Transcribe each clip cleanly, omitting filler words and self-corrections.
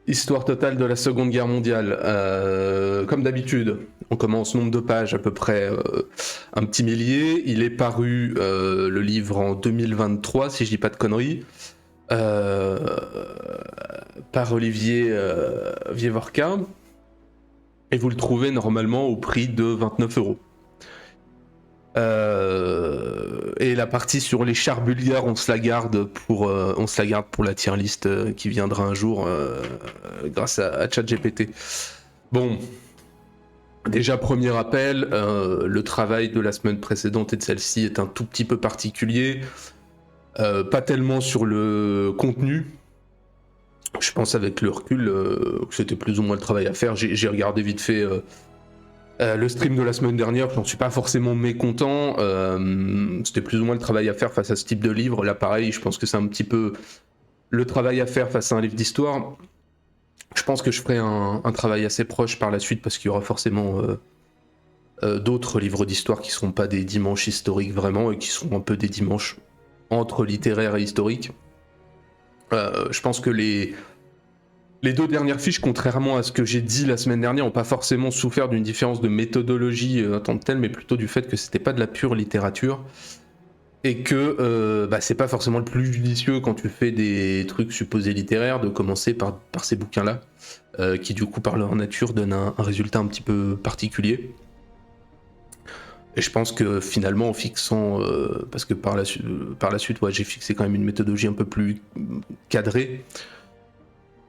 Histoire totale de la Seconde Guerre mondiale. Comme d'habitude, on commence nombre de pages à peu près un petit millier. Il est paru le livre en 2023, si je dis pas de conneries, euh, par Olivier Vievorka. Et vous le trouvez normalement au prix de 29 €. Et la partie sur les chars bulgares, on se la garde pour la tier list qui viendra un jour grâce à ChatGPT. Bon, déjà premier rappel, le travail de la semaine précédente et de celle-ci est un tout petit peu particulier, pas tellement sur le contenu. Je pense avec le recul que c'était plus ou moins le travail à faire. J'ai regardé vite fait le stream de la semaine dernière, j'en suis pas forcément mécontent. C'était plus ou moins le travail à faire face à ce type de livre. Là, pareil, je pense que c'est un petit peu le travail à faire face à un livre d'histoire. Je pense que je ferai un travail assez proche par la suite parce qu'il y aura forcément d'autres livres d'histoire qui seront pas des dimanches historiques vraiment et qui seront un peu des dimanches entre littéraire et historique. Je pense que les deux dernières fiches, contrairement à ce que j'ai dit la semaine dernière, n'ont pas forcément souffert d'une différence de méthodologie en tant que telle, mais plutôt du fait que c'était pas de la pure littérature et que c'est pas forcément le plus judicieux quand tu fais des trucs supposés littéraires de commencer par ces bouquins-là, qui du coup par leur nature donnent un résultat un petit peu particulier. Et je pense que finalement en fixant, parce que par la suite, ouais, j'ai fixé quand même une méthodologie un peu plus cadrée.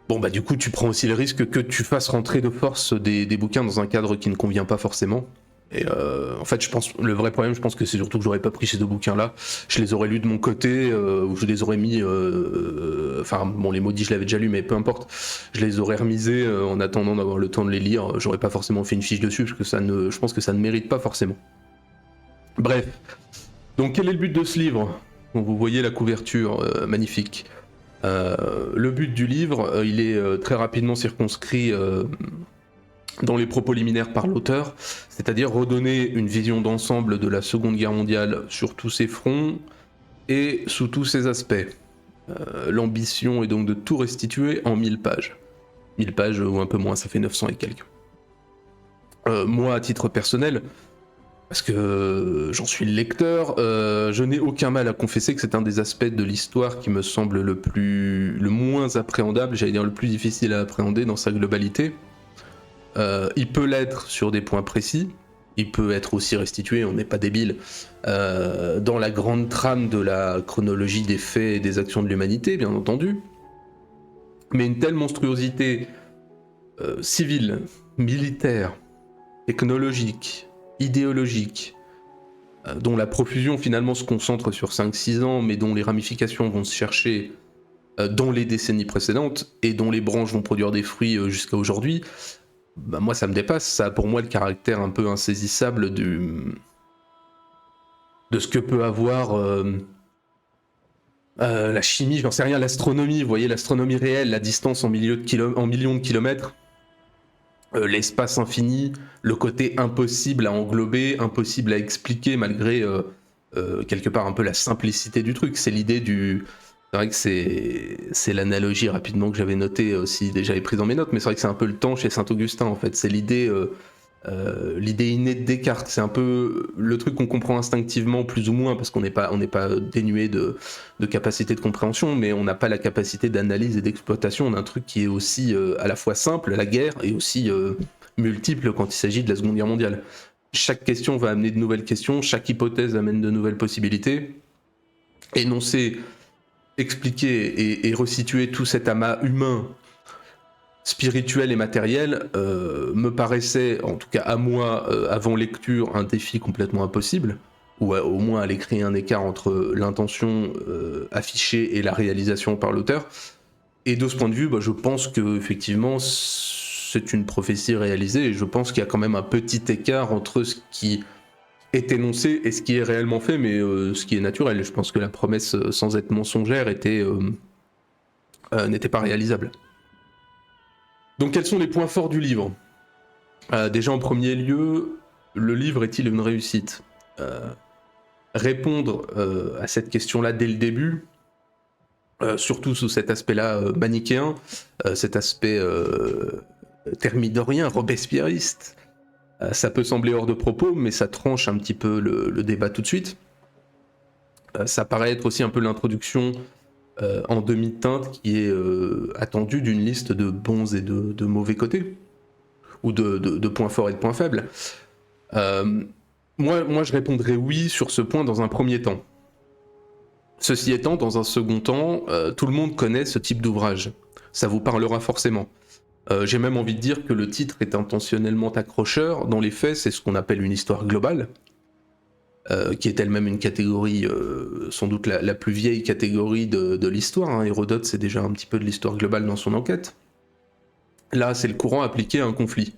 Bon bah du coup tu prends aussi le risque que tu fasses rentrer de force des bouquins dans un cadre qui ne convient pas forcément. Et en fait je pense, le vrai problème je pense que c'est surtout que j'aurais pas pris ces deux bouquins là, je les aurais lus de mon côté, ou je les aurais mis, enfin bon les maudits je l'avais déjà lu mais peu importe, je les aurais remisés en attendant d'avoir le temps de les lire, j'aurais pas forcément fait une fiche dessus parce que je pense que ça ne mérite pas forcément. Bref, donc quel est le but de ce livre? Donc, vous voyez la couverture magnifique. Le but du livre, il est très rapidement circonscrit dans les propos liminaires par l'auteur, c'est-à-dire redonner une vision d'ensemble de la Seconde Guerre mondiale sur tous ses fronts et sous tous ses aspects. L'ambition est donc de tout restituer en 1000 pages. 1000 pages ou un peu moins, ça fait 900 et quelques. Moi, à titre personnel, parce que j'en suis le lecteur, je n'ai aucun mal à confesser que c'est un des aspects de l'histoire qui me semble le moins appréhendable, j'allais dire le plus difficile à appréhender dans sa globalité. Il peut l'être sur des points précis, il peut être aussi restitué, on n'est pas débile, dans la grande trame de la chronologie des faits et des actions de l'humanité, bien entendu. Mais une telle monstruosité civile, militaire, technologique, idéologique, dont la profusion finalement se concentre sur 5-6 ans, mais dont les ramifications vont se chercher dans les décennies précédentes, et dont les branches vont produire des fruits jusqu'à aujourd'hui, bah moi ça me dépasse, ça a pour moi le caractère un peu insaisissable de ce que peut avoir la chimie, j'en sais rien, l'astronomie, vous voyez, l'astronomie réelle, la distance en millions de kilomètres, l'espace infini, le côté impossible à englober, impossible à expliquer malgré quelque part un peu la simplicité du truc. C'est l'idée du... C'est vrai que c'est l'analogie rapidement que j'avais notée aussi, déjà prise dans mes notes, mais c'est vrai que c'est un peu le temps chez Saint-Augustin en fait. C'est l'idée innée de Descartes. C'est un peu le truc qu'on comprend instinctivement plus ou moins parce qu'on n'est pas dénué de capacité de compréhension, mais on n'a pas la capacité d'analyse et d'exploitation d'un truc qui est aussi à la fois simple, la guerre, et aussi multiple quand il s'agit de la Seconde Guerre mondiale. Chaque question va amener de nouvelles questions, chaque hypothèse amène de nouvelles possibilités. Énoncer, expliquer et resituer tout cet amas humain, spirituel et matériel me paraissait, en tout cas à moi, avant lecture, un défi complètement impossible, ou au moins aller créer un écart entre l'intention affichée et la réalisation par l'auteur. Et de ce point de vue, je pense que effectivement c'est une prophétie réalisée, et je pense qu'il y a quand même un petit écart entre ce qui est énoncé et ce qui est réellement fait, mais ce qui est naturel. Je pense que la promesse, sans être mensongère, n'était pas réalisable. Donc quels sont les points forts du livre ? Déjà en premier lieu, le livre est-il une réussite ? Répondre à cette question-là dès le début, surtout sous cet aspect-là manichéen, cet aspect thermidorien, robespierriste. Ça peut sembler hors de propos, mais ça tranche un petit peu le débat tout de suite. Ça paraît être aussi un peu l'introduction en demi-teinte qui est attendue d'une liste de bons et de mauvais côtés, ou de points forts et de points faibles. Moi, je répondrais oui sur ce point dans un premier temps. Ceci étant, dans un second temps, tout le monde connaît ce type d'ouvrage. Ça vous parlera forcément. J'ai même envie de dire que le titre est intentionnellement accrocheur. Dans les faits, c'est ce qu'on appelle une histoire globale, qui est elle-même une catégorie, sans doute la plus vieille catégorie de l'histoire. Hein. Hérodote, c'est déjà un petit peu de l'histoire globale dans son enquête. Là, c'est le courant appliqué à un conflit.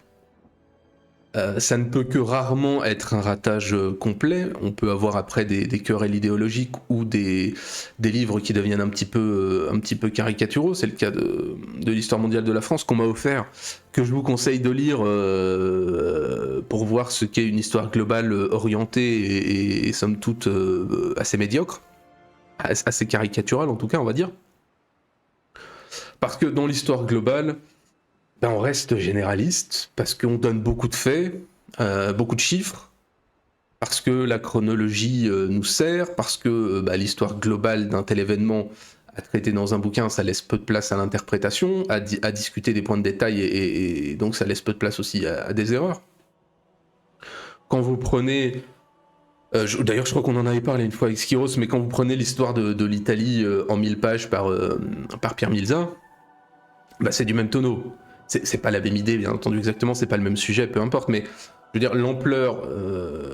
Ça ne peut que rarement être un ratage complet. On peut avoir après des querelles idéologiques ou des livres qui deviennent un petit peu caricaturaux. C'est le cas de l'histoire mondiale de la France qu'on m'a offert, que je vous conseille de lire pour voir ce qu'est une histoire globale orientée et somme toute assez médiocre, assez caricaturale en tout cas, on va dire. Parce que dans l'histoire globale, on reste généraliste, parce qu'on donne beaucoup de faits, beaucoup de chiffres, parce que la chronologie nous sert, parce que l'histoire globale d'un tel événement à traiter dans un bouquin, ça laisse peu de place à l'interprétation, à discuter des points de détail, et donc ça laisse peu de place aussi à des erreurs. Quand vous prenez... d'ailleurs, je crois qu'on en avait parlé une fois avec Skiros, mais quand vous prenez l'histoire de l'Italie en 1000 pages par Pierre Milza, c'est du même tonneau. C'est pas la même idée, bien entendu, exactement, c'est pas le même sujet, peu importe, mais je veux dire, l'ampleur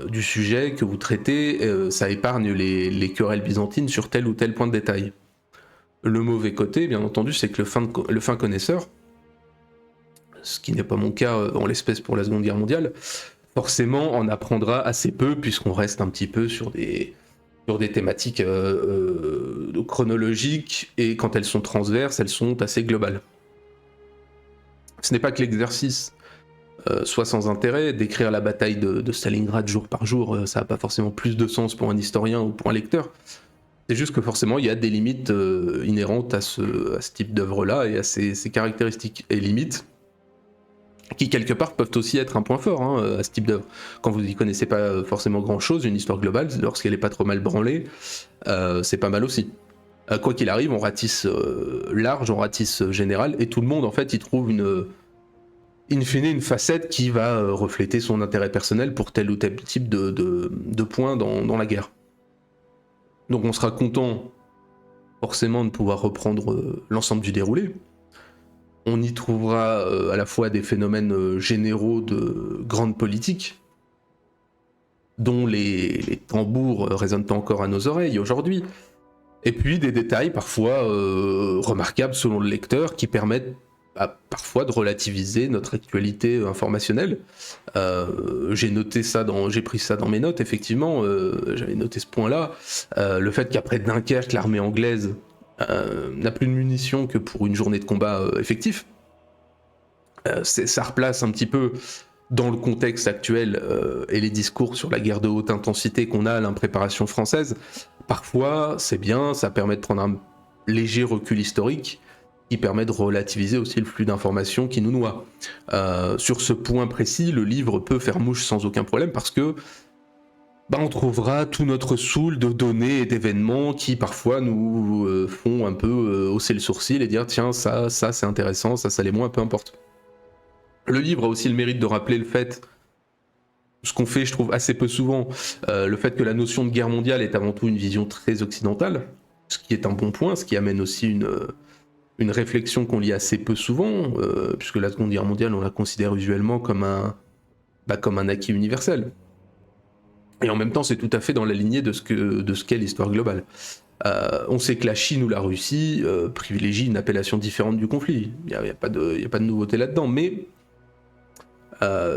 du sujet que vous traitez, ça épargne les querelles byzantines sur tel ou tel point de détail. Le mauvais côté, bien entendu, c'est que le fin connaisseur, ce qui n'est pas mon cas en l'espèce pour la Seconde Guerre mondiale, forcément en apprendra assez peu, puisqu'on reste un petit peu sur des thématiques chronologiques, et quand elles sont transverses, elles sont assez globales. Ce n'est pas que l'exercice soit sans intérêt. Décrire la bataille de Stalingrad jour par jour, ça n'a pas forcément plus de sens pour un historien ou pour un lecteur. C'est juste que forcément, il y a des limites inhérentes à ce type d'œuvre-là et à ces caractéristiques et limites qui, quelque part, peuvent aussi être un point fort à ce type d'œuvre. Quand vous n'y connaissez pas forcément grand-chose, une histoire globale, lorsqu'elle n'est pas trop mal branlée, c'est pas mal aussi. Quoi qu'il arrive, on ratisse large, on ratisse général, et tout le monde, en fait, y trouve in fine, une facette qui va refléter son intérêt personnel pour tel ou tel type de point dans la guerre. Donc on sera content, forcément, de pouvoir reprendre l'ensemble du déroulé. On y trouvera à la fois des phénomènes généraux de grande politique, dont les tambours résonnent encore à nos oreilles aujourd'hui, et puis des détails parfois remarquables selon le lecteur qui permettent parfois de relativiser notre actualité informationnelle. J'ai pris ça dans mes notes, effectivement, j'avais noté ce point-là, le fait qu'après Dunkerque, l'armée anglaise n'a plus de munitions que pour une journée de combat effectif. Ça replace un petit peu dans le contexte actuel et les discours sur la guerre de haute intensité qu'on a à l'impréparation française. Parfois, c'est bien, ça permet de prendre un léger recul historique qui permet de relativiser aussi le flux d'informations qui nous noie. Sur ce point précis, le livre peut faire mouche sans aucun problème parce que on trouvera tout notre soul de données et d'événements qui parfois nous font un peu hausser le sourcil et dire tiens, ça c'est intéressant, ça l'est moins, peu importe. Le livre a aussi le mérite de rappeler le fait, ce qu'on fait je trouve assez peu souvent, le fait que la notion de guerre mondiale est avant tout une vision très occidentale, ce qui est un bon point, ce qui amène aussi une réflexion qu'on lit assez peu souvent, puisque la Seconde Guerre mondiale on la considère usuellement comme un acquis universel. Et en même temps, c'est tout à fait dans la lignée de ce qu'est l'histoire globale. On sait que la Chine ou la Russie privilégient une appellation différente du conflit. Il n'y a pas de nouveauté là-dedans, mais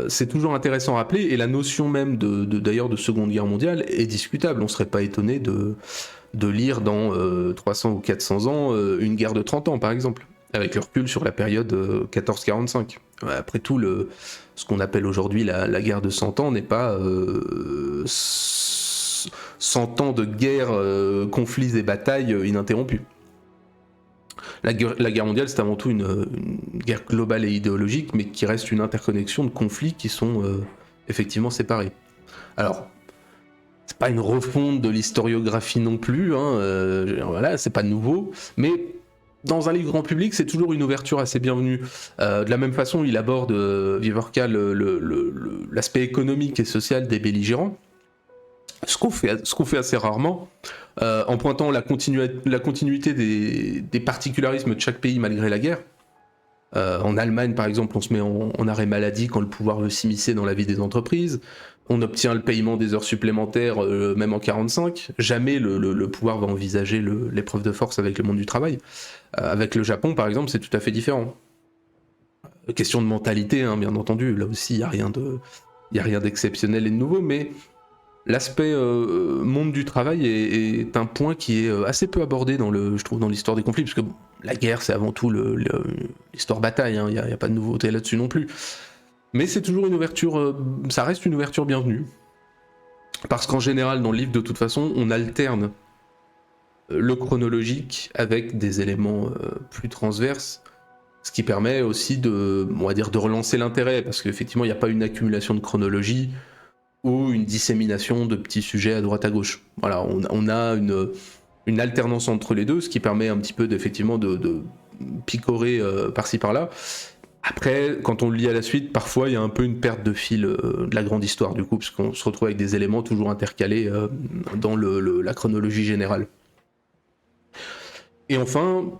c'est toujours intéressant à rappeler, et la notion même d'ailleurs de Seconde Guerre mondiale est discutable. On ne serait pas étonné de lire dans 300 ou 400 ans une guerre de 30 ans, par exemple, avec le recul sur la période 14-45. Après tout, ce qu'on appelle aujourd'hui la guerre de 100 ans n'est pas 100 ans de guerre, conflits et batailles ininterrompus. La guerre mondiale, c'est avant tout une guerre globale et idéologique, mais qui reste une interconnexion de conflits qui sont effectivement séparés. Alors, c'est pas une refonte de l'historiographie non plus, hein, voilà, c'est pas nouveau, mais dans un livre grand public, c'est toujours une ouverture assez bienvenue. De la même façon, il aborde, Vivorka, l'aspect économique et social des belligérants, ce qu'on fait assez rarement, en pointant la continuité des particularismes de chaque pays malgré la guerre. En Allemagne, par exemple, on se met en arrêt maladie quand le pouvoir veut s'immiscer dans la vie des entreprises. On obtient le paiement des heures supplémentaires, même en 45. Jamais le pouvoir va envisager l'épreuve de force avec le monde du travail. Avec le Japon, par exemple, c'est tout à fait différent. Question de mentalité, hein, bien entendu. Là aussi, il n'y a rien d'exceptionnel et de nouveau, mais l'aspect monde du travail est un point qui est assez peu abordé je trouve, dans l'histoire des conflits, parce que la guerre, c'est avant tout l'histoire bataille, hein, il n'y a pas de nouveauté là-dessus non plus. Mais c'est toujours une ouverture, ça reste une ouverture bienvenue. Parce qu'en général, dans le livre, de toute façon, on alterne le chronologique avec des éléments plus transverses, ce qui permet aussi de relancer l'intérêt, parce qu'effectivement, il n'y a pas une accumulation de chronologie ou une dissémination de petits sujets à droite à gauche. Voilà, on a une alternance entre les deux, ce qui permet un petit peu d'effectivement de picorer par-ci par-là. Après, quand on le lit à la suite, parfois il y a un peu une perte de fil de la grande histoire du coup, parce qu'on se retrouve avec des éléments toujours intercalés dans la chronologie générale. Et enfin,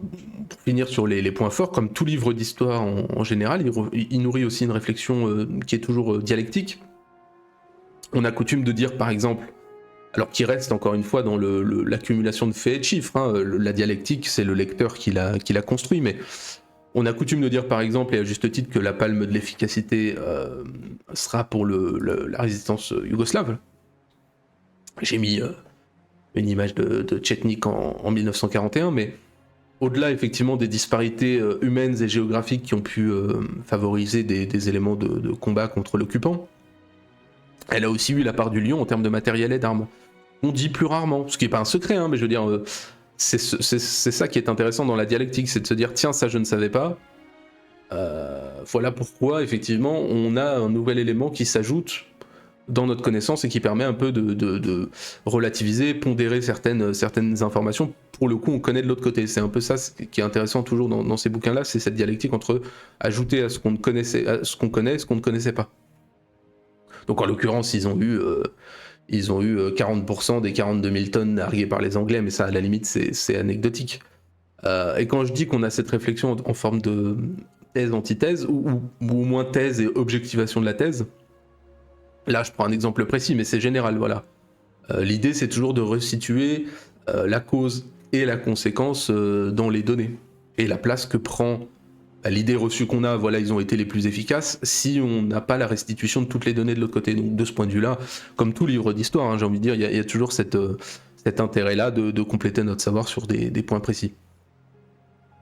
pour finir sur les points forts, comme tout livre d'histoire en général, il nourrit aussi une réflexion qui est toujours dialectique. On a coutume de dire, par exemple, alors qui reste encore une fois dans l'accumulation de faits et de chiffres, hein, la dialectique, c'est le lecteur qui l'a construit, mais on a coutume de dire, par exemple, et à juste titre, que la palme de l'efficacité sera pour la résistance yougoslave. J'ai mis une image de Tchetnik en 1941, mais au-delà effectivement des disparités humaines et géographiques qui ont pu favoriser des éléments de combat contre l'occupant, elle a aussi eu la part du lion en termes de matériel et d'armes. On dit plus rarement, ce qui n'est pas un secret, hein, mais je veux dire, c'est ça qui est intéressant dans la dialectique, c'est de se dire, tiens, ça je ne savais pas, voilà pourquoi, effectivement, on a un nouvel élément qui s'ajoute dans notre connaissance et qui permet un peu de relativiser, pondérer certaines informations. Pour le coup, on connaît de l'autre côté. C'est un peu ça qui est intéressant toujours dans ces bouquins-là, c'est cette dialectique entre ajouter à ce qu'on connaissait, à ce qu'on connaît, ce qu'on ne connaissait pas. Donc en l'occurrence, ils ont eu 40% des 42 000 tonnes narguées par les Anglais, mais ça, à la limite, c'est anecdotique. Et quand je dis qu'on a cette réflexion en forme de thèse-antithèse, ou au moins thèse et objectivation de la thèse, là, je prends un exemple précis, mais c'est général, voilà. L'idée, c'est toujours de resituer la cause et la conséquence dans les données. Et la place que prend l'idée reçue qu'on a, voilà, ils ont été les plus efficaces, si on n'a pas la restitution de toutes les données de l'autre côté. Donc de ce point de vue-là, comme tout livre d'histoire, hein, j'ai envie de dire, il y a toujours cet intérêt-là de compléter notre savoir sur des points précis.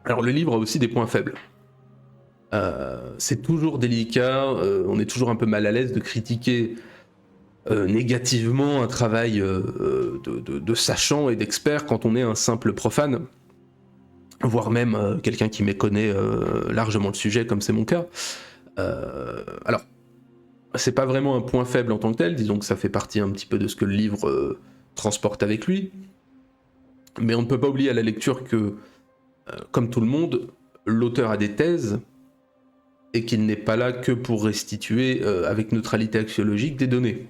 Alors le livre a aussi des points faibles. C'est toujours délicat, on est toujours un peu mal à l'aise de critiquer négativement un travail de sachant et d'expert quand on est un simple profane, voire même quelqu'un qui méconnaît largement le sujet, comme c'est mon cas. Alors, c'est pas vraiment un point faible en tant que tel, disons que ça fait partie un petit peu de ce que le livre transporte avec lui, mais on ne peut pas oublier à la lecture que, comme tout le monde, l'auteur a des thèses, et qu'il n'est pas là que pour restituer avec neutralité axiologique des données.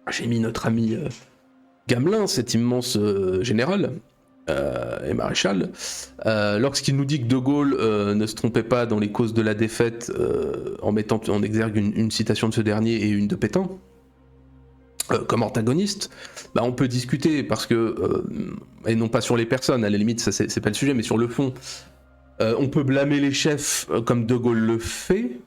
J'ai mis notre ami Gamelin, cet immense général et maréchal, lorsqu'il nous dit que De Gaulle ne se trompait pas dans les causes de la défaite en mettant en exergue une citation de ce dernier et une de Pétain, comme antagoniste, bah on peut discuter parce que, et non pas sur les personnes, à la limite ça c'est pas le sujet, mais sur le fond, on peut blâmer les chefs comme De Gaulle le fait,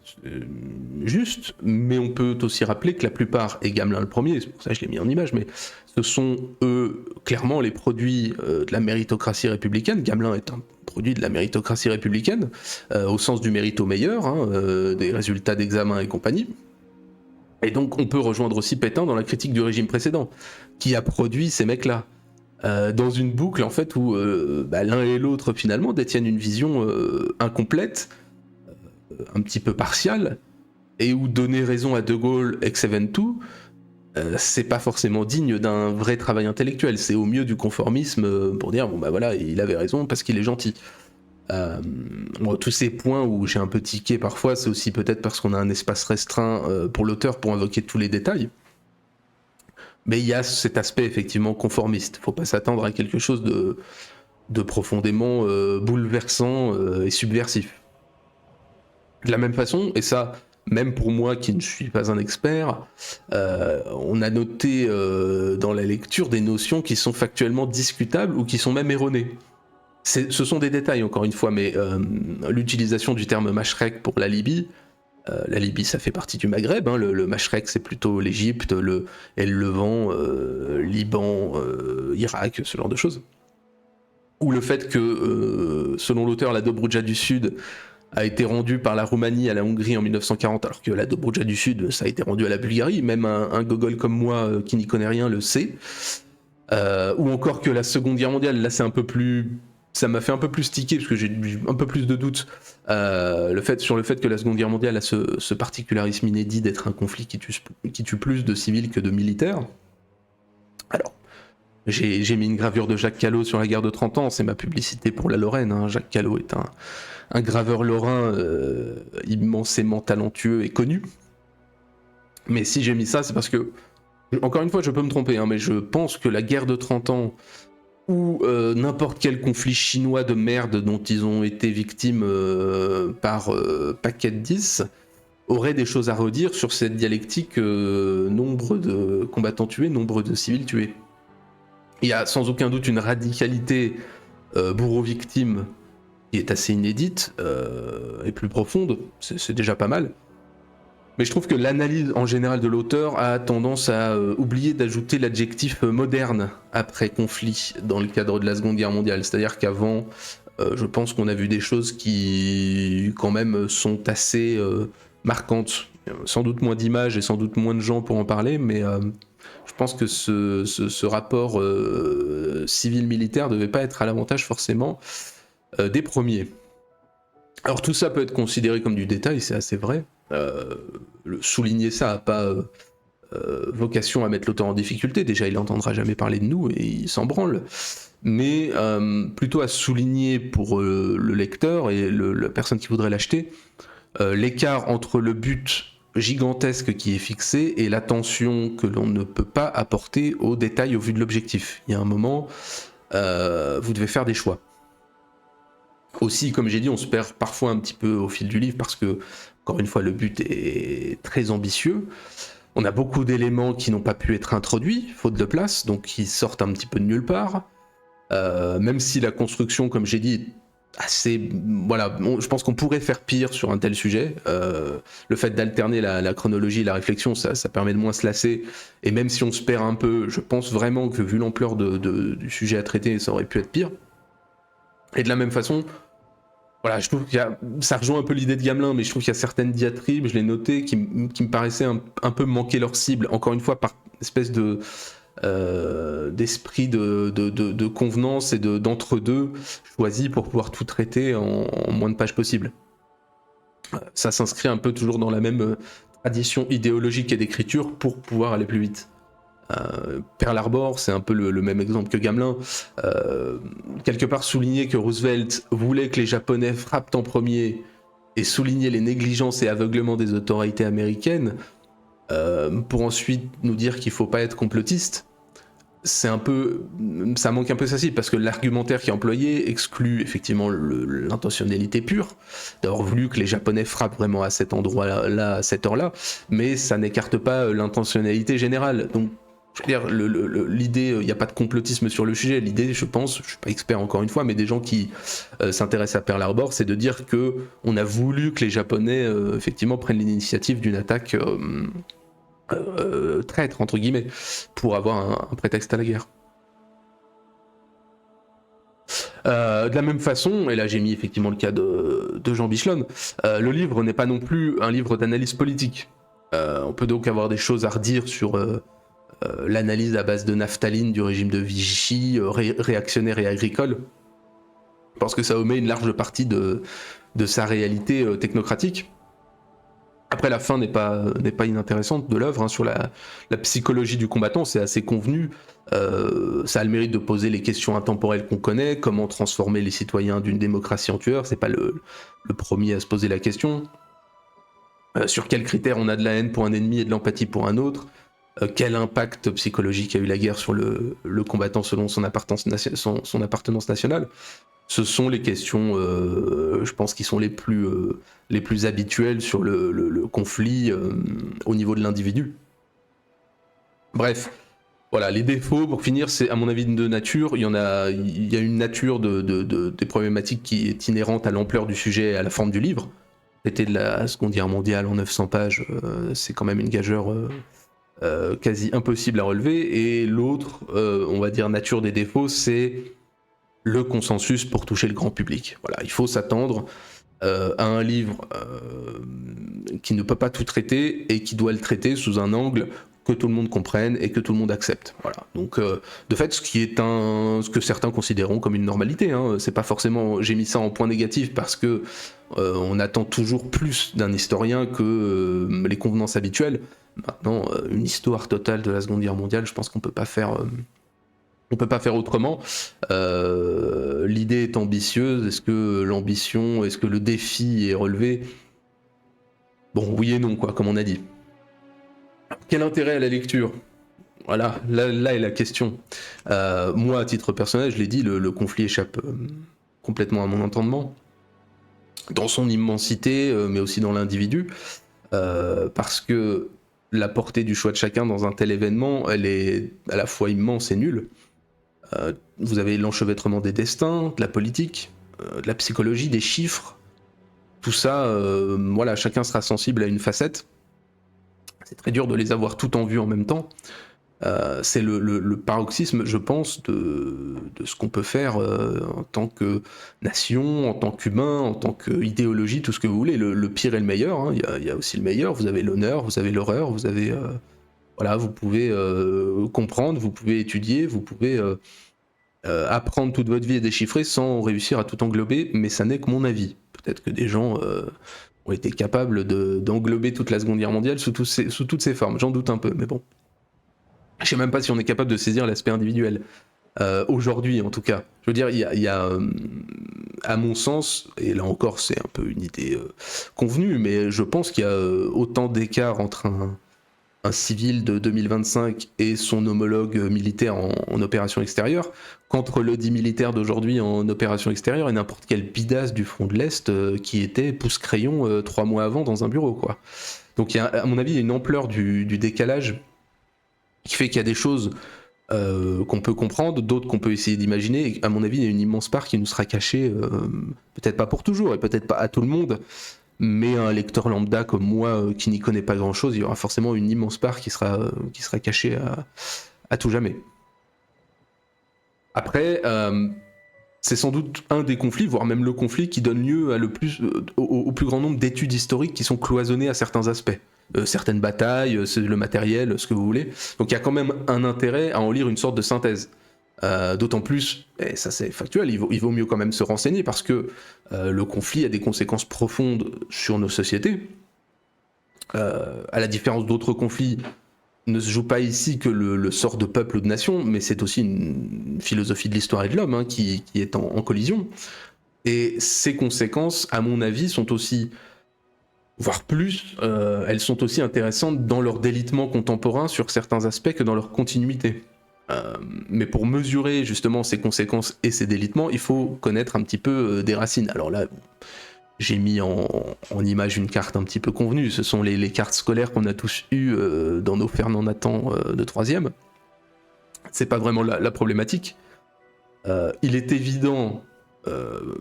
juste, mais on peut aussi rappeler que la plupart, et Gamelin le premier, c'est pour ça que je l'ai mis en image, mais ce sont eux clairement les produits de la méritocratie républicaine. Gamelin est un produit de la méritocratie républicaine, au sens du mérite au meilleur, hein, des résultats d'examen et compagnie. Et donc on peut rejoindre aussi Pétain dans la critique du régime précédent, qui a produit ces mecs-là. dans une boucle en fait où l'un et l'autre finalement détiennent une vision incomplète, un petit peu partiale, et où donner raison à De Gaulle ex eventu, c'est pas forcément digne d'un vrai travail intellectuel. C'est au mieux du conformisme pour dire bon bah voilà, il avait raison parce qu'il est gentil. Bon, tous ces points où j'ai un peu tiqué parfois, c'est aussi peut-être parce qu'on a un espace restreint pour l'auteur pour invoquer tous les détails. Mais il y a cet aspect effectivement conformiste. Faut pas s'attendre à quelque chose de profondément bouleversant et subversif. De la même façon, et ça, même pour moi qui ne suis pas un expert, on a noté dans la lecture des notions qui sont factuellement discutables ou qui sont même erronées. Ce sont des détails encore une fois, mais l'utilisation du terme mashrek pour la Libye ça fait partie du Maghreb, hein, le mashrek c'est plutôt l'Égypte, et le Levant, Liban, Irak, ce genre de choses. Ou le fait que, selon l'auteur, la Dobroudja du Sud a été rendue par la Roumanie à la Hongrie en 1940, alors que la Dobroudja du Sud, ça a été rendu à la Bulgarie, même un gogol comme moi qui n'y connaît rien le sait. Ou encore que la Seconde Guerre mondiale, là c'est un peu plus... Ça m'a fait un peu plus tiquer parce que j'ai un peu plus de doutes sur le fait que la Seconde Guerre mondiale a ce particularisme inédit d'être un conflit qui tue plus de civils que de militaires. Alors, j'ai mis une gravure de Jacques Callot sur la guerre de 30 ans, c'est ma publicité pour la Lorraine. Hein. Jacques Callot est un graveur lorrain immensément talentueux et connu. Mais si j'ai mis ça, c'est parce que, encore une fois, je peux me tromper, hein, mais je pense que la guerre de 30 ans ou n'importe quel conflit chinois de merde dont ils ont été victimes par paquet de 10 aurait des choses à redire sur cette dialectique nombre de combattants tués, nombre de civils tués. Il y a sans aucun doute une radicalité bourreau-victime qui est assez inédite et plus profonde, c'est déjà pas mal. Mais je trouve que l'analyse en général de l'auteur a tendance à oublier d'ajouter l'adjectif moderne après conflit dans le cadre de la Seconde Guerre mondiale. C'est-à-dire qu'avant, je pense qu'on a vu des choses qui quand même sont assez marquantes. Sans doute moins d'images et sans doute moins de gens pour en parler, mais je pense que ce rapport civil-militaire devait pas être à l'avantage forcément des premiers. Alors tout ça peut être considéré comme du détail, c'est assez vrai. Souligner ça n'a pas vocation à mettre l'auteur en difficulté. Déjà, il n'entendra jamais parler de nous et il s'en branle. Mais plutôt à souligner pour le lecteur et la personne qui voudrait l'acheter l'écart entre le but gigantesque qui est fixé et l'attention que l'on ne peut pas apporter aux détails au vu de l'objectif. Il y a un moment, vous devez faire des choix. Aussi, comme j'ai dit, on se perd parfois un petit peu au fil du livre parce que, encore une fois, le but est très ambitieux. On a beaucoup d'éléments qui n'ont pas pu être introduits, faute de place, donc qui sortent un petit peu de nulle part. Même si la construction, comme j'ai dit, assez... Voilà, je pense qu'on pourrait faire pire sur un tel sujet. Le fait d'alterner la chronologie et la réflexion, ça permet de moins se lasser. Et même si on se perd un peu, je pense vraiment que vu l'ampleur du sujet à traiter, ça aurait pu être pire. Et de la même façon... Voilà, je trouve ça rejoint un peu l'idée de Gamelin, mais je trouve qu'il y a certaines diatribes, je l'ai noté, qui me paraissaient un peu manquer leur cible, encore une fois par espèce d'esprit de convenance et d'entre-deux choisi pour pouvoir tout traiter en moins de pages possible. Ça s'inscrit un peu toujours dans la même tradition idéologique et d'écriture pour pouvoir aller plus vite. Pearl Harbor, c'est un peu le même exemple que Gamelin. Quelque part souligner que Roosevelt voulait que les Japonais frappent en premier et souligner les négligences et aveuglements des autorités américaines pour ensuite nous dire qu'il faut pas être complotiste. Ça manque un peu sa cible parce que l'argumentaire qui est employé exclut effectivement l'intentionnalité pure d'avoir voulu que les Japonais frappent vraiment à cet endroit-là, à cette heure-là, mais ça n'écarte pas l'intentionnalité générale. Donc je veux dire, l'idée, il n'y a pas de complotisme sur le sujet. L'idée, je pense, je suis pas expert encore une fois, mais des gens qui s'intéressent à Pearl Harbor, c'est de dire que on a voulu que les Japonais effectivement prennent l'initiative d'une attaque traître entre guillemets pour avoir un prétexte à la guerre. De la même façon, et là j'ai mis effectivement le cas de Jean Bichelon, le livre n'est pas non plus un livre d'analyse politique. On peut donc avoir des choses à redire sur l'analyse à base de naphtaline du régime de Vichy, réactionnaire et agricole. Je pense que ça omet une large partie de sa réalité technocratique. Après, la fin n'est pas inintéressante de l'œuvre, hein, sur la psychologie du combattant, c'est assez convenu. Ça a le mérite de poser les questions intemporelles qu'on connaît, comment transformer les citoyens d'une démocratie en tueurs, c'est pas le premier à se poser la question. Sur quels critères on a de la haine pour un ennemi et de l'empathie pour un autre, quel impact psychologique a eu la guerre sur le combattant selon son appartenance nationale. Ce sont les questions, je pense, qui sont les plus habituelles sur le conflit au niveau de l'individu. Bref, voilà, les défauts, pour finir, c'est à mon avis de nature. Il y a une nature des problématiques qui est inhérente à l'ampleur du sujet et à la forme du livre. C'était de la Seconde Guerre mondiale en 900 pages, c'est quand même une gageure quasi impossible à relever. Et l'autre, on va dire, nature des défauts, c'est le consensus pour toucher le grand public. Voilà, il faut s'attendre à un livre qui ne peut pas tout traiter et qui doit le traiter sous un angle que tout le monde comprenne et que tout le monde accepte. Voilà. Donc, de fait, ce que certains considéreront comme une normalité, hein, c'est pas forcément, j'ai mis ça en point négatif parce que on attend toujours plus d'un historien que les convenances habituelles. Maintenant, une histoire totale de la Seconde Guerre mondiale, je pense qu'on peut pas faire. On peut pas faire autrement. L'idée est ambitieuse. Est-ce que le défi est relevé? Bon, oui et non, quoi, comme on a dit. Quel intérêt à la lecture? Voilà, là est la question. Moi, à titre personnel, je l'ai dit, le conflit échappe complètement à mon entendement, dans son immensité, mais aussi dans l'individu, parce que la portée du choix de chacun dans un tel événement, elle est à la fois immense et nulle. Vous avez l'enchevêtrement des destins, de la politique, de la psychologie, des chiffres. Tout ça, voilà, chacun sera sensible à une facette. C'est très dur de les avoir toutes en vue en même temps. C'est le paroxysme, je pense, de ce qu'on peut faire en tant que nation, en tant qu'humain, en tant qu'idéologie, tout ce que vous voulez. Le pire et le meilleur, hein. Il y a aussi le meilleur. Vous avez l'honneur, vous avez l'horreur, vous avez... voilà, vous pouvez comprendre, vous pouvez étudier, vous pouvez apprendre toute votre vie et déchiffrer sans réussir à tout englober, mais ça n'est que mon avis. Peut-être que des gens ont été capables d'englober toute la Seconde Guerre mondiale sous toutes ses formes. J'en doute un peu, mais bon. Je sais même pas si on est capable de saisir l'aspect individuel. Aujourd'hui, en tout cas. Je veux dire, il y a à mon sens, et là encore c'est un peu une idée convenue, mais je pense qu'il y a autant d'écart entre un civil de 2025 et son homologue militaire en opération extérieure, qu'entre le dit militaire d'aujourd'hui en opération extérieure et n'importe quel bidasse du front de l'Est qui était pouce-crayon 3 mois avant dans un bureau, quoi. Donc il y a, à mon avis, il y a une ampleur du décalage qui fait qu'il y a des choses qu'on peut comprendre, d'autres qu'on peut essayer d'imaginer, et à mon avis, il y a une immense part qui nous sera cachée, peut-être pas pour toujours, et peut-être pas à tout le monde, mais un lecteur lambda comme moi qui n'y connaît pas grand-chose, il y aura forcément une immense part qui sera cachée à tout jamais. Après, c'est sans doute un des conflits, voire même le conflit qui donne lieu à au plus grand nombre d'études historiques qui sont cloisonnées à certains aspects. Certaines batailles, le matériel, ce que vous voulez. Donc il y a quand même un intérêt à en lire une sorte de synthèse. D'autant plus, et ça c'est factuel, il vaut mieux quand même se renseigner parce que le conflit a des conséquences profondes sur nos sociétés. À la différence d'autres conflits, ne se joue pas ici que le sort de peuple ou de nation, mais c'est aussi une philosophie de l'histoire et de l'homme, hein, qui est en collision. Et ces conséquences, à mon avis, sont aussi, voire plus, elles sont aussi intéressantes dans leur délitement contemporain sur certains aspects que dans leur continuité. Mais pour mesurer justement ces conséquences et ces délitements, il faut connaître un petit peu des racines. Alors là, j'ai mis en image une carte un petit peu convenue. Ce sont les cartes scolaires qu'on a tous eues dans nos Fernand Nathan de 3e. C'est pas vraiment la problématique. Il est évident,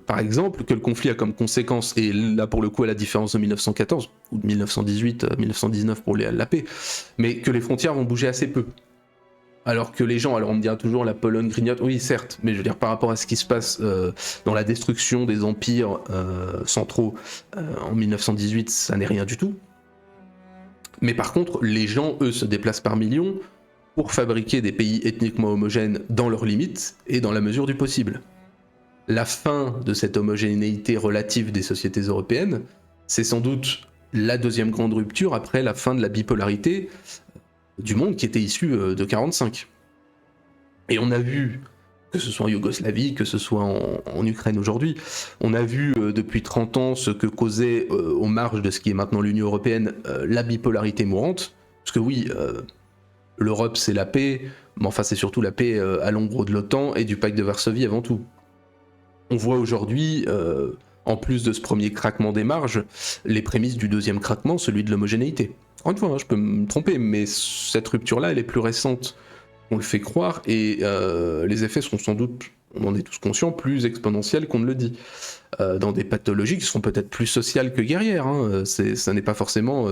par exemple, que le conflit a comme conséquence, et là pour le coup à la différence de 1914, ou de 1918, 1919 pour la paix, mais que les frontières vont bouger assez peu. Alors que les gens, alors on me dira toujours la Pologne grignote, oui certes, mais je veux dire par rapport à ce qui se passe dans la destruction des empires centraux en 1918, ça n'est rien du tout. Mais par contre, les gens, eux, se déplacent par millions, pour fabriquer des pays ethniquement homogènes dans leurs limites et dans la mesure du possible. La fin de cette homogénéité relative des sociétés européennes, c'est sans doute la deuxième grande rupture après la fin de la bipolarité du monde qui était issue de 1945. Et on a vu, que ce soit en Yougoslavie, que ce soit en Ukraine aujourd'hui, on a vu depuis 30 ans ce que causait aux marges de ce qui est maintenant l'Union européenne la bipolarité mourante. Parce que oui, l'Europe c'est la paix, mais enfin c'est surtout la paix à l'ombre de l'OTAN et du pacte de Varsovie avant tout. On voit aujourd'hui, en plus de ce premier craquement des marges, les prémices du deuxième craquement, celui de l'homogénéité. Encore une fois, hein, je peux me tromper, mais cette rupture-là, elle est plus récente qu'on le fait croire, et les effets sont sans doute, on en est tous conscients, plus exponentiels qu'on ne le dit. Dans des pathologies qui seront peut-être plus sociales que guerrières. Hein. Ça n'est pas forcément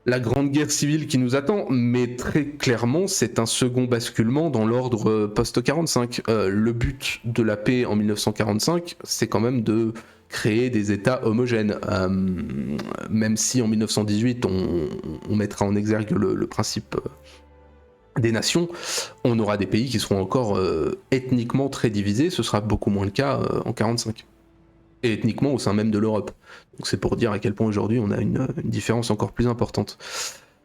la grande guerre civile qui nous attend, mais très clairement, c'est un second basculement dans l'ordre post-45. Le but de la paix en 1945, c'est quand même de créer des États homogènes. Même si en 1918, on mettra en exergue le principe des nations, on aura des pays qui seront encore ethniquement très divisés, ce sera beaucoup moins le cas en 1945. Et ethniquement au sein même de l'Europe. Donc c'est pour dire à quel point aujourd'hui on a une différence encore plus importante.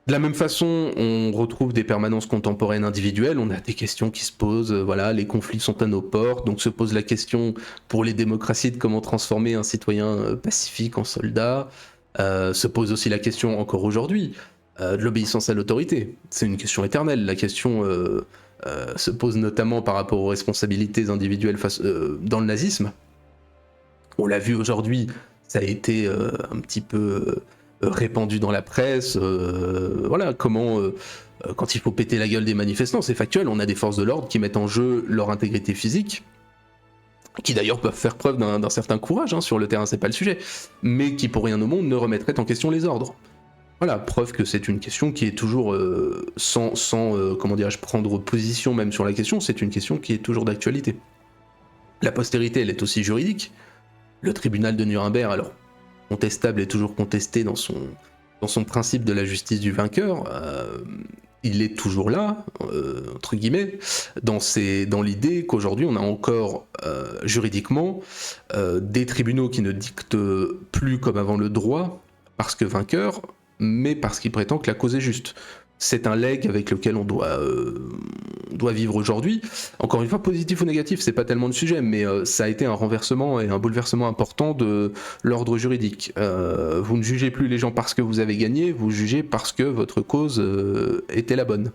De la même façon, on retrouve des permanences contemporaines individuelles, on a des questions qui se posent, voilà, les conflits sont à nos portes, donc se pose la question pour les démocraties de comment transformer un citoyen pacifique en soldat, se pose aussi la question encore aujourd'hui de l'obéissance à l'autorité. C'est une question éternelle, la question se pose notamment par rapport aux responsabilités individuelles dans le nazisme. On l'a vu aujourd'hui, ça a été un petit peu répandu dans la presse. Voilà, comment, quand il faut péter la gueule des manifestants, c'est factuel, on a des forces de l'ordre qui mettent en jeu leur intégrité physique, qui d'ailleurs peuvent faire preuve d'un certain courage hein, sur le terrain, c'est pas le sujet, mais qui pour rien au monde ne remettraient en question les ordres. Voilà, preuve que c'est une question qui est toujours, sans comment dirais-je, prendre position même sur la question, c'est une question qui est toujours d'actualité. La postérité, elle est aussi juridique. Le tribunal de Nuremberg, alors contestable et toujours contesté dans son principe de la justice du vainqueur, il est toujours là, entre guillemets, dans l'idée qu'aujourd'hui on a encore juridiquement des tribunaux qui ne dictent plus comme avant le droit parce que vainqueur, mais parce qu'il prétend que la cause est juste. C'est un legs avec lequel on doit vivre aujourd'hui. Encore une fois, positif ou négatif, c'est pas tellement le sujet, mais ça a été un renversement et un bouleversement important de l'ordre juridique. Vous ne jugez plus les gens parce que vous avez gagné, vous jugez parce que votre cause était la bonne.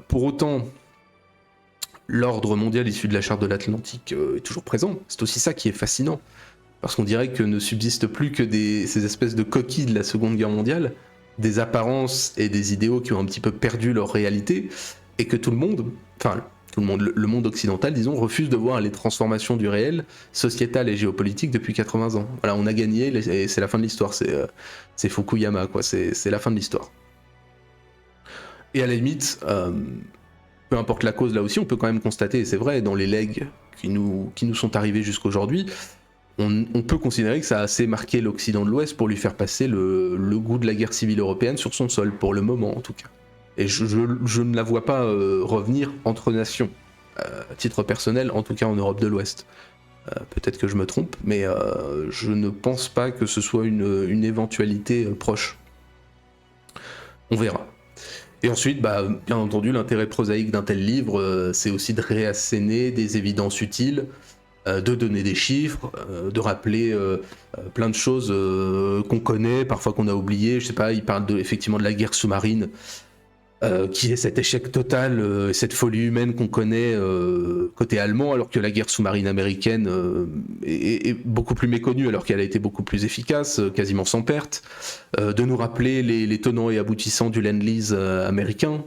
Pour autant, l'ordre mondial issu de la charte de l'Atlantique est toujours présent. C'est aussi ça qui est fascinant, parce qu'on dirait que ne subsistent plus que ces espèces de coquilles de la Seconde Guerre mondiale, des apparences et des idéaux qui ont un petit peu perdu leur réalité, et que tout le monde, le monde occidental, disons, refuse de voir les transformations du réel, sociétal et géopolitique depuis 80 ans. Voilà, on a gagné, et c'est la fin de l'histoire, c'est Fukuyama, quoi, c'est la fin de l'histoire. Et à la limite, peu importe la cause là aussi, on peut quand même constater, et c'est vrai, dans les legs qui nous sont arrivés jusqu'aujourd'hui, on peut considérer que ça a assez marqué l'Occident de l'Ouest pour lui faire passer le goût de la guerre civile européenne sur son sol, pour le moment en tout cas. Et je ne la vois pas revenir entre nations, à titre personnel, en tout cas en Europe de l'Ouest. Peut-être que je me trompe, mais je ne pense pas que ce soit une éventualité proche. On verra. Et ensuite, bien entendu, l'intérêt prosaïque d'un tel livre, c'est aussi de réasséner des évidences utiles, de donner des chiffres, de rappeler plein de choses qu'on connaît, parfois qu'on a oublié. Je sais pas, il parle effectivement de la guerre sous-marine, qui est cet échec total, cette folie humaine qu'on connaît côté allemand, alors que la guerre sous-marine américaine est beaucoup plus méconnue, alors qu'elle a été beaucoup plus efficace, quasiment sans perte. De nous rappeler les tenants et aboutissants du Lend-Lease américain,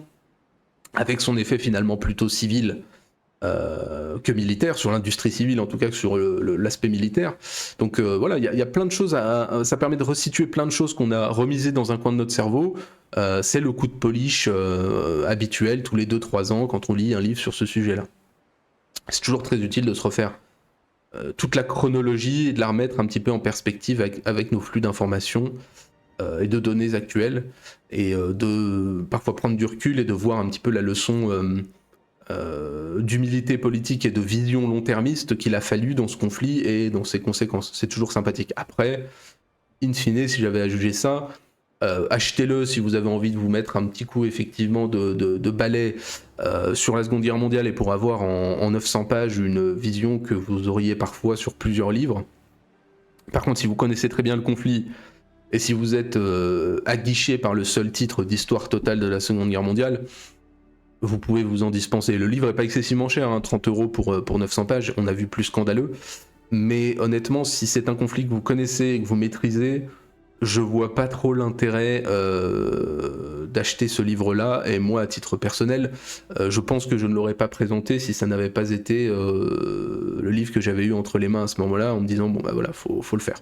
avec son effet finalement plutôt civil, que militaire, sur l'industrie civile en tout cas, que sur l'aspect militaire. Donc voilà, il y a plein de choses, ça permet de resituer plein de choses qu'on a remisées dans un coin de notre cerveau. C'est le coup de polish habituel tous les 2-3 ans quand on lit un livre sur ce sujet-là. C'est toujours très utile de se refaire toute la chronologie et de la remettre un petit peu en perspective avec nos flux d'informations. et de données actuelles, et de parfois prendre du recul et de voir un petit peu la leçon d'humilité politique et de vision long-termiste qu'il a fallu dans ce conflit et dans ses conséquences. C'est toujours sympathique. Après, in fine, si j'avais à juger ça, achetez-le si vous avez envie de vous mettre un petit coup effectivement de balai sur la Seconde Guerre mondiale et pour avoir en 900 pages une vision que vous auriez parfois sur plusieurs livres. Par contre, si vous connaissez très bien le conflit et si vous êtes aguiché par le seul titre d'histoire totale de la Seconde Guerre mondiale, vous pouvez vous en dispenser. Le livre est pas excessivement cher, hein, 30 € pour 900 pages, on a vu plus scandaleux. Mais honnêtement, si c'est un conflit que vous connaissez et que vous maîtrisez, je vois pas trop l'intérêt d'acheter ce livre-là. Et moi, à titre personnel, je pense que je ne l'aurais pas présenté si ça n'avait pas été le livre que j'avais eu entre les mains à ce moment-là, en me disant, bon bah voilà, faut le faire.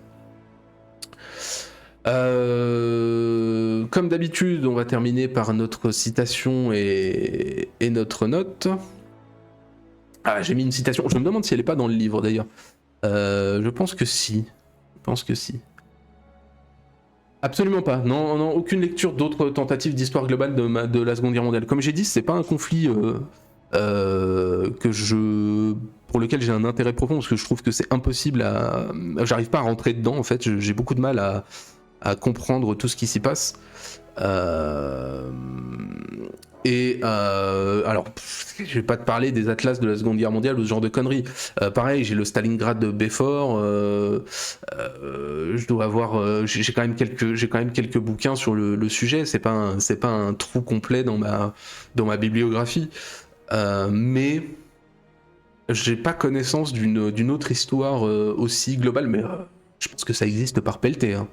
Comme d'habitude, on va terminer par notre citation et notre note. Ah, j'ai mis une citation. Je me demande si elle n'est pas dans le livre d'ailleurs. Je pense que si. Absolument pas. Non, aucune lecture d'autres tentatives d'histoire globale de la Seconde Guerre mondiale. Comme j'ai dit, c'est pas un conflit pour lequel j'ai un intérêt profond, parce que je trouve que c'est impossible j'arrive pas à rentrer dedans, en fait. J'ai beaucoup de mal à comprendre tout ce qui s'y passe. Alors, je vais pas te parler des atlas de la Seconde Guerre mondiale ou ce genre de conneries. Pareil, j'ai le Stalingrad de Belfort. Je dois avoir, j'ai quand même quelques bouquins sur le sujet. C'est pas un trou complet dans ma bibliographie, mais j'ai pas connaissance d'une autre histoire aussi globale. Mais je pense que ça existe par pelleté. Hein.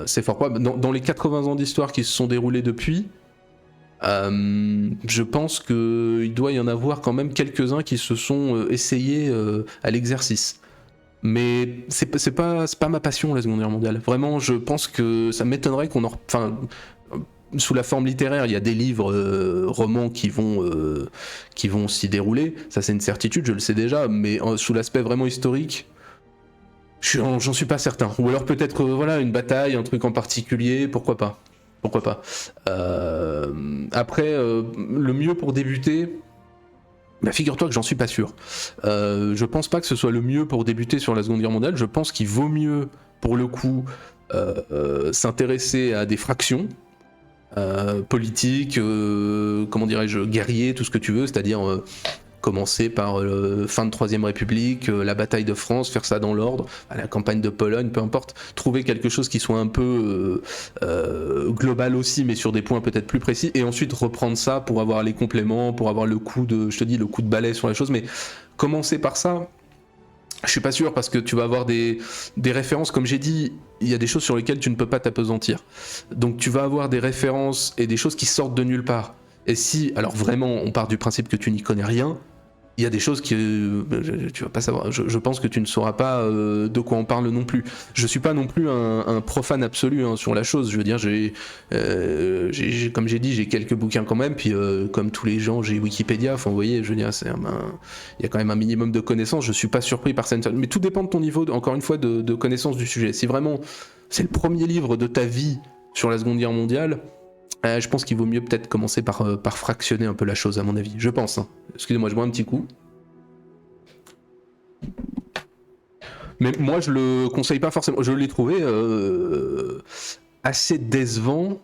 C'est fort probable. Dans les 80 ans d'histoire qui se sont déroulés depuis, je pense qu'il doit y en avoir quand même quelques-uns qui se sont essayés à l'exercice. Mais c'est pas ma passion, la Seconde Guerre mondiale. Vraiment, je pense que ça m'étonnerait qu'on enfin, sous la forme littéraire, il y a des livres, romans qui vont s'y dérouler. Ça, c'est une certitude, je le sais déjà. Mais sous l'aspect vraiment historique, j'en suis pas certain. Ou alors peut-être une bataille, un truc en particulier, pourquoi pas. Après, le mieux pour débuter, figure-toi que j'en suis pas sûr. Je pense pas que ce soit le mieux pour débuter sur la Seconde Guerre mondiale. Je pense qu'il vaut mieux, pour le coup, s'intéresser à des fractions politiques, comment dirais-je, guerriers, tout ce que tu veux, c'est-à-dire commencer par fin de Troisième République, la bataille de France, faire ça dans l'ordre, la campagne de Pologne, peu importe, trouver quelque chose qui soit un peu global aussi, mais sur des points peut-être plus précis, et ensuite reprendre ça pour avoir les compléments, pour avoir le coup de balai sur les choses, mais commencer par ça, je suis pas sûr, parce que tu vas avoir des références, comme j'ai dit, il y a des choses sur lesquelles tu ne peux pas t'apesantir. Donc tu vas avoir des références et des choses qui sortent de nulle part. Et si, alors vraiment, on part du principe que tu n'y connais rien, il y a des choses que tu vas pas savoir. Je pense que tu ne sauras pas de quoi on parle non plus. Je suis pas non plus un profane absolu sur la chose. Je veux dire, comme j'ai dit, j'ai quelques bouquins quand même. Puis comme tous les gens, j'ai Wikipédia. Enfin, vous voyez, je veux dire, il y a quand même un minimum de connaissances. Je suis pas surpris par ça. Mais tout dépend de ton niveau, encore une fois, de connaissance du sujet. Si vraiment c'est le premier livre de ta vie sur la Seconde Guerre mondiale, je pense qu'il vaut mieux peut-être commencer par fractionner un peu la chose, à mon avis. Je pense. Hein. Excusez-moi, je bois un petit coup. Mais moi, je le conseille pas forcément. Je l'ai trouvé assez décevant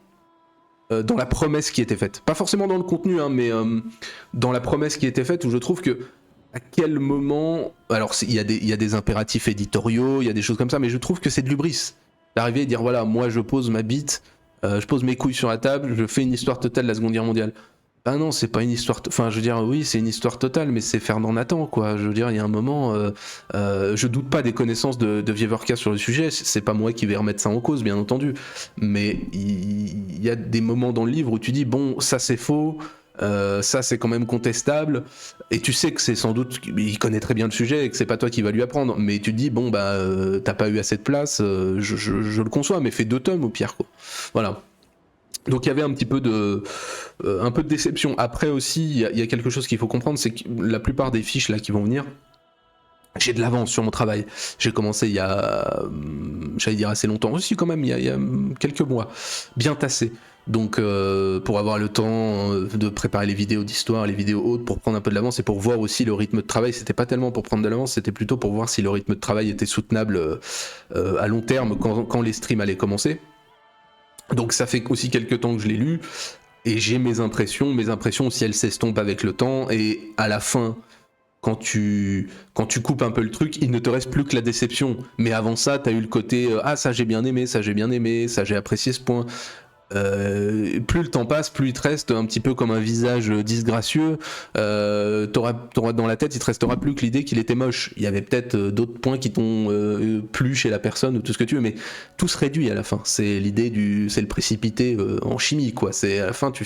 dans la promesse qui était faite. Pas forcément dans le contenu, hein, mais dans la promesse qui était faite, où je trouve que à quel moment... Alors, il y a des impératifs éditoriaux, il y a des choses comme ça, mais je trouve que c'est de l'hubris. D'arriver et dire, voilà, moi, je pose ma bite... je pose mes couilles sur la table, je fais une histoire totale de la Seconde Guerre mondiale. Ben non, c'est pas une histoire... Enfin, je veux dire, oui, c'est une histoire totale, mais c'est Fernand Nathan, quoi. Je veux dire, il y a un moment... je doute pas des connaissances de Vievorka sur le sujet, c'est pas moi qui vais remettre ça en cause, bien entendu. Mais il y a des moments dans le livre où tu dis, bon, ça c'est faux... ça c'est quand même contestable, et tu sais que c'est sans doute, il connaît très bien le sujet et que c'est pas toi qui va lui apprendre, mais tu te dis bon bah t'as pas eu assez de place, je le conçois, mais fais 2 tomes au pire, quoi. Voilà. Donc il y avait un petit peu de déception. Après aussi il y a quelque chose qu'il faut comprendre, c'est que la plupart des fiches là qui vont venir, j'ai de l'avance sur mon travail. J'ai commencé il y a, j'allais dire assez longtemps aussi quand même, il y a quelques mois, bien tassé. Donc pour avoir le temps de préparer les vidéos d'histoire, les vidéos hautes, pour prendre un peu de l'avance et pour voir aussi le rythme de travail, c'était pas tellement pour prendre de l'avance, c'était plutôt pour voir si le rythme de travail était soutenable à long terme quand les streams allaient commencer. Donc ça fait aussi quelques temps que je l'ai lu, et j'ai mes impressions aussi elles s'estompent avec le temps, et à la fin, quand tu coupes un peu le truc, il ne te reste plus que la déception. Mais avant ça, t'as eu le côté ah ça j'ai bien aimé, ça j'ai apprécié ce point. Plus le temps passe, plus il te reste un petit peu comme un visage disgracieux. T'auras dans la tête, il te restera plus que l'idée qu'il était moche. Il y avait peut-être d'autres points qui t'ont plu chez la personne ou tout ce que tu veux, mais tout se réduit à la fin. C'est l'idée c'est le précipité en chimie, quoi. C'est à la fin, tu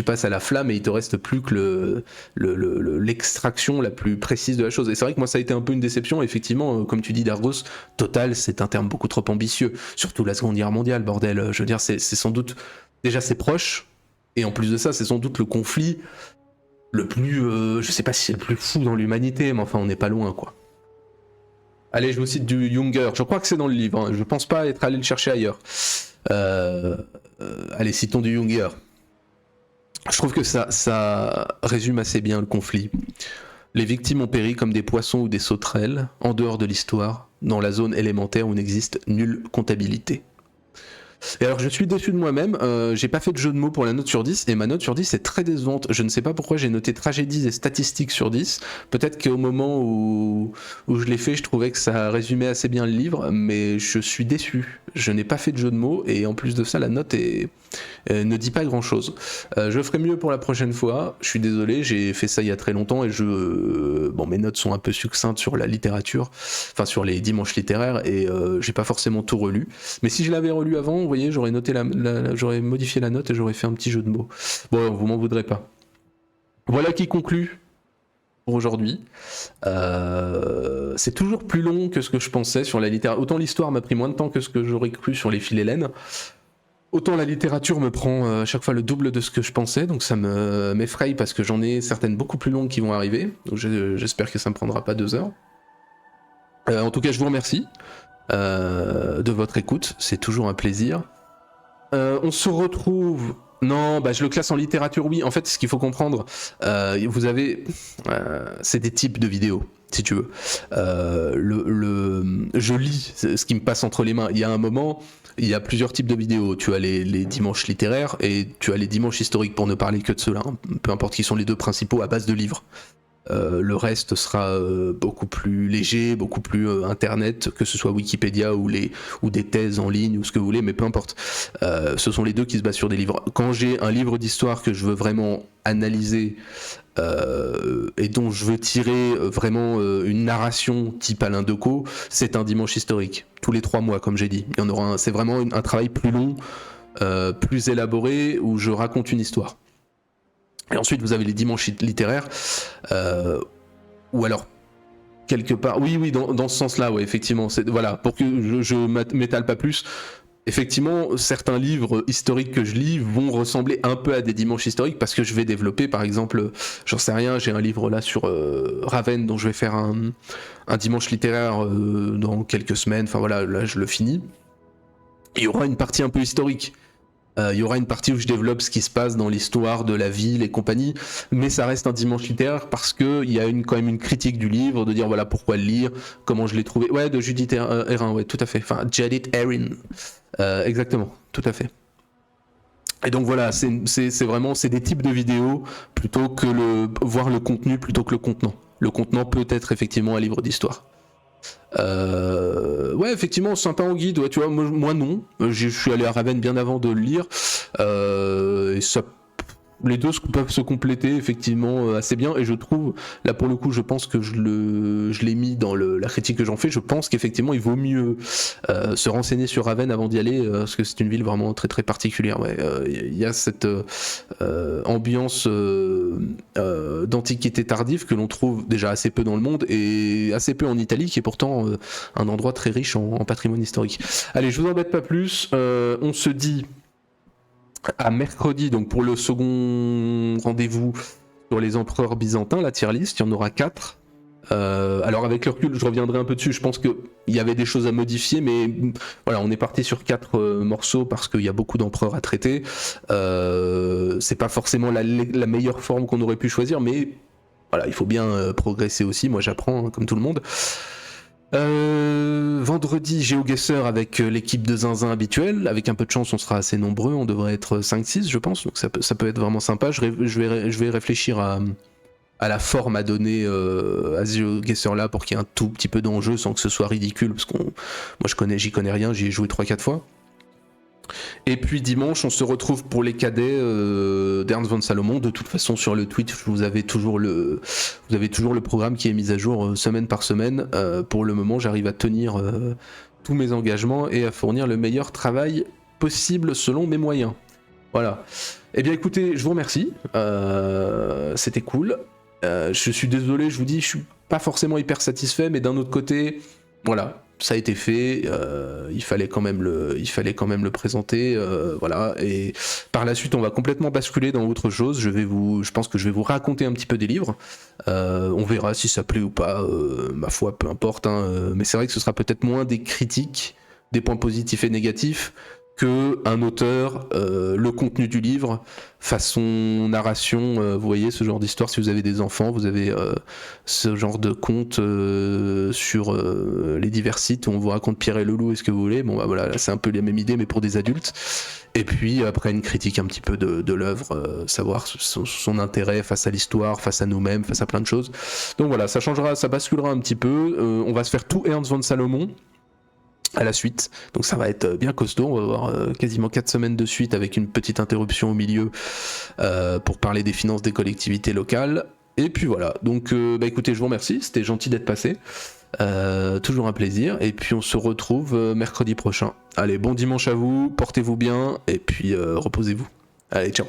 passes à la flamme et il te reste plus que l'extraction la plus précise de la chose. Et c'est vrai que moi, ça a été un peu une déception. Effectivement, comme tu dis, Dargos, Total, c'est un terme beaucoup trop ambitieux. Surtout la Seconde Guerre mondiale, bordel. Je veux dire, c'est sans doute déjà c'est proche, et en plus de ça c'est sans doute le conflit le plus je sais pas si c'est le plus fou dans l'humanité, mais enfin on n'est pas loin, quoi. Allez, je vous cite du Junger, je crois que c'est dans le livre, hein. Je pense pas être allé le chercher ailleurs. Allez, citons du Junger. Je trouve que ça résume assez bien le conflit. Les victimes ont péri comme des poissons ou des sauterelles, en dehors de l'histoire, dans la zone élémentaire où n'existe nulle comptabilité. Et alors je suis déçu de moi-même, j'ai pas fait de jeu de mots pour la note sur 10, et ma note sur 10 est très décevante. Je ne sais pas pourquoi j'ai noté tragédies et statistiques sur 10, peut-être qu'au moment où je l'ai fait, je trouvais que ça résumait assez bien le livre, mais je suis déçu. Je n'ai pas fait de jeu de mots, et en plus de ça, la note ne dit pas grand-chose. Je ferai mieux pour la prochaine fois, je suis désolé, j'ai fait ça il y a très longtemps, et bon, mes notes sont un peu succinctes sur la littérature, enfin sur les dimanches littéraires, et j'ai pas forcément tout relu, mais si je l'avais relu avant, vous voyez, j'aurais noté j'aurais modifié la note et j'aurais fait un petit jeu de mots. Bon, vous m'en voudrez pas. Voilà qui conclut pour aujourd'hui. C'est toujours plus long que ce que je pensais sur la littérature. Autant l'histoire m'a pris moins de temps que ce que j'aurais cru sur les philhellènes, autant la littérature me prend à chaque fois le double de ce que je pensais, donc ça m'effraie parce que j'en ai certaines beaucoup plus longues qui vont arriver, donc j'espère que ça me prendra pas 2 heures. En tout cas, je vous remercie de votre écoute, c'est toujours un plaisir. On se retrouve... Non, bah je le classe en littérature, oui. En fait, ce qu'il faut comprendre, vous avez... c'est des types de vidéos, si tu veux. Je lis ce qui me passe entre les mains. Il y a un moment, il y a plusieurs types de vidéos. Tu as les dimanches littéraires et tu as les dimanches historiques, pour ne parler que de ceux-là, hein. Peu importe qui sont les deux principaux, à base de livres. Le reste sera beaucoup plus léger, beaucoup plus internet, que ce soit Wikipédia ou des thèses en ligne ou ce que vous voulez, mais peu importe. Ce sont les deux qui se basent sur des livres. Quand j'ai un livre d'histoire que je veux vraiment analyser et dont je veux tirer vraiment une narration type Alain Decaux, c'est un dimanche historique, tous les 3 mois, comme j'ai dit. Il y en aura c'est vraiment un travail plus long, plus élaboré, où je raconte une histoire. Et ensuite, vous avez les dimanches littéraires, ou alors, quelque part... Oui, dans ce sens-là, ouais, effectivement. Voilà, pour que je m'étale pas plus, effectivement, certains livres historiques que je lis vont ressembler un peu à des dimanches historiques, parce que je vais développer, par exemple, j'en sais rien, j'ai un livre là sur Ravenne, dont je vais faire un dimanche littéraire dans quelques semaines, enfin voilà, là je le finis. Il y aura une partie un peu historique. Il y aura une partie où je développe ce qui se passe dans l'histoire de la ville et compagnie, mais ça reste un dimanche littéraire parce qu'il y a quand même une critique du livre, de dire voilà pourquoi le lire, comment je l'ai trouvé. Ouais, de Judith Herin, ouais, tout à fait. Enfin, Judith Herin. Exactement, tout à fait. Et donc voilà, c'est vraiment des types de vidéos plutôt que voir le contenu plutôt que le contenant. Le contenant peut être effectivement un livre d'histoire. Ouais, effectivement, sympa en guide, ouais, tu vois, moi non, je suis allé à Ravenne bien avant de le lire, et ça, les deux peuvent se compléter effectivement assez bien, et je trouve, là pour le coup, je pense que je l'ai mis dans la critique que j'en fais, je pense qu'effectivement il vaut mieux se renseigner sur Ravenne avant d'y aller, parce que c'est une ville vraiment très très particulière, ouais, il y a cette ambiance d'antiquité tardive que l'on trouve déjà assez peu dans le monde, et assez peu en Italie, qui est pourtant un endroit très riche en patrimoine historique. Allez, je vous embête pas plus, on se dit à mercredi, donc pour le second rendez-vous sur les empereurs byzantins, la tier list, il y en aura 4. Alors avec le recul, je reviendrai un peu dessus. Je pense qu'il y avait des choses à modifier, mais voilà, on est parti sur 4 morceaux parce qu'il y a beaucoup d'empereurs à traiter. C'est pas forcément la meilleure forme qu'on aurait pu choisir, mais voilà, il faut bien progresser aussi. Moi, j'apprends comme tout le monde. Vendredi, GeoGuessr avec l'équipe de Zinzin habituelle. Avec un peu de chance, on sera assez nombreux. On devrait être 5-6, je pense. Donc ça peut être vraiment sympa. Je vais réfléchir à la forme à donner à ce GeoGuessr là pour qu'il y ait un tout petit peu d'enjeu sans que ce soit ridicule. Parce que moi, j'y connais rien. J'y ai joué 3-4 fois. Et puis dimanche, on se retrouve pour les cadets d'Ernst von Salomon. De toute façon, sur le Twitch, vous avez toujours le programme qui est mis à jour semaine par semaine. Pour le moment, j'arrive à tenir tous mes engagements et à fournir le meilleur travail possible selon mes moyens. Voilà. Eh bien, écoutez, je vous remercie. C'était cool. Je suis désolé, je vous dis, je suis pas forcément hyper satisfait, mais d'un autre côté, voilà. Ça a été fait, il fallait quand même le présenter, voilà. Et par la suite, on va complètement basculer dans autre chose. Je pense que je vais vous raconter un petit peu des livres. On verra si ça plaît ou pas. Ma foi, peu importe. Mais c'est vrai que ce sera peut-être moins des critiques, des points positifs et négatifs, que un auteur, le contenu du livre, façon narration, vous voyez ce genre d'histoire. Si vous avez des enfants, vous avez ce genre de conte sur les divers sites où on vous raconte Pierre et le loup et ce que vous voulez. Bon bah voilà, là, c'est un peu les mêmes idées mais pour des adultes. Et puis après une critique un petit peu de l'œuvre, savoir son intérêt face à l'histoire, face à nous-mêmes, face à plein de choses. Donc voilà, ça changera, ça basculera un petit peu. On va se faire tout Ernst von Salomon à la suite, donc ça va être bien costaud. On va avoir quasiment 4 semaines de suite avec une petite interruption au milieu pour parler des finances des collectivités locales. Et puis voilà, donc écoutez, je vous remercie, c'était gentil d'être passé, toujours un plaisir, et puis on se retrouve mercredi prochain. Allez, bon dimanche à vous, portez-vous bien, et puis reposez-vous. Allez, ciao.